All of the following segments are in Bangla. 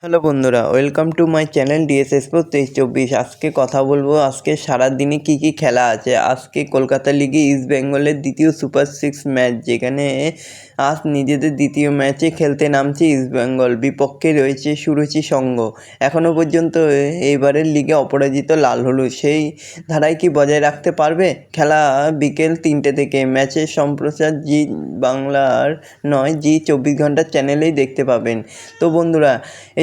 হ্যালো বন্ধুরা, welcome to my channel DS sports 23-24। আজকে কথা বলবো আজকে সারাদিনে কি কি খেলা আছে। আজকে কলকাতা লিগে ইস্ট বেঙ্গলের দ্বিতীয় সুপার 6 ম্যাচ, যেখানে আজ নিজেদের দ্বিতীয় ম্যাচে খেলতে নামছে ইস্ট বেঙ্গল, বিপক্ষে রয়েছে সুরুচি সংঘ। এখনও পর্যন্ত এইবারের লিগে অপরাজিত লাল হলুদ, সেই ধারায় কি বজায় রাখতে পারবে? খেলা বিকেল 3টে থেকে। ম্যাচের সম্প্রচার জি বাংলার নয়, জি 24 ঘন্টার চ্যানেলেই দেখতে পাবেন। তো বন্ধুরা,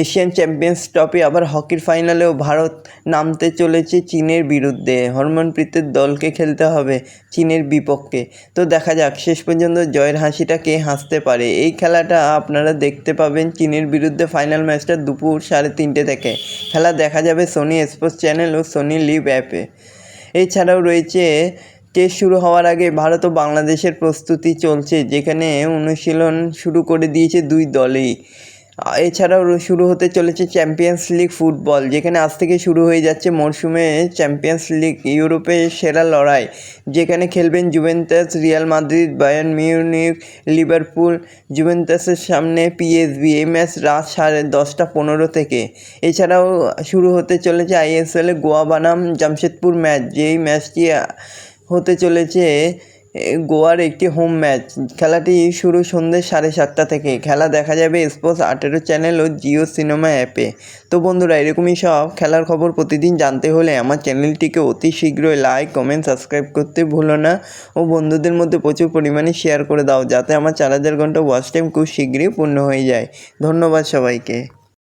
এশিয়ান চ্যাম্পিয়ন্স ট্রফি আবার হকির ফাইনালেও ভারত নামতে চলেছে চীনের বিরুদ্ধে। হরমনপ্রীতের দলকে খেলতে হবে চীনের বিপক্ষে। তো দেখা যাক শেষ পর্যন্ত জয়ের হাসিটা কে হাসতে পারে। এই খেলাটা আপনারা দেখতে পাবেন চীনের বিরুদ্ধে ফাইনাল ম্যাচটা দুপুর 3:30 থেকে। খেলা দেখা যাবে সোনি স্পোর্টস চ্যানেল ও সোনি লিভ অ্যাপে। এছাড়াও রয়েছে টেস্ট শুরু হওয়ার আগে ভারত ও বাংলাদেশের প্রস্তুতি চলছে, যেখানে অনুশীলন শুরু করে দিয়েছে দুই দলই। এছাড়াও শুরু হতে চলেছে চ্যাম্পিয়ন্স লিগ ফুটবল, যেখানে আজ থেকে শুরু হয়ে যাচ্ছে মরশুমে চ্যাম্পিয়ন্স লিগ, ইউরোপের সেরা লড়াই, যেখানে খেলবেন Juventus, Real Madrid, Bayern Munich, Liverpool. জুভেন্টাসের সামনে পিএসভি। এই ম্যাচ রাত 10:15 থেকে। এছাড়াও শুরু হতে চলেছে আইএসএলে গোয়া বনাম জামশেদপুর ম্যাচ, যেই ম্যাচটি হতে চলেছে গোয়ার একটি হোম ম্যাচ। খেলাটি শুরু সন্ধ্যে 7:30 থেকে। খেলা দেখা যাবে স্পোর্টস 18 চ্যানেল ও জিও সিনেমা অ্যাপে। তো বন্ধুরা, এরকমই সব খেলার খবর প্রতিদিন জানতে হলে আমার চ্যানেলটিকে অতি শীঘ্রই লাইক, কমেন্ট, সাবস্ক্রাইব করতে ভুলো না ও বন্ধুদের মধ্যে প্রচুর পরিমাণে শেয়ার করে দাও, যাতে আমার 4000 ঘন্টা ওয়াচ টাইম খুব শীঘ্রই পূর্ণ হয়ে যায়। ধন্যবাদ সবাইকে।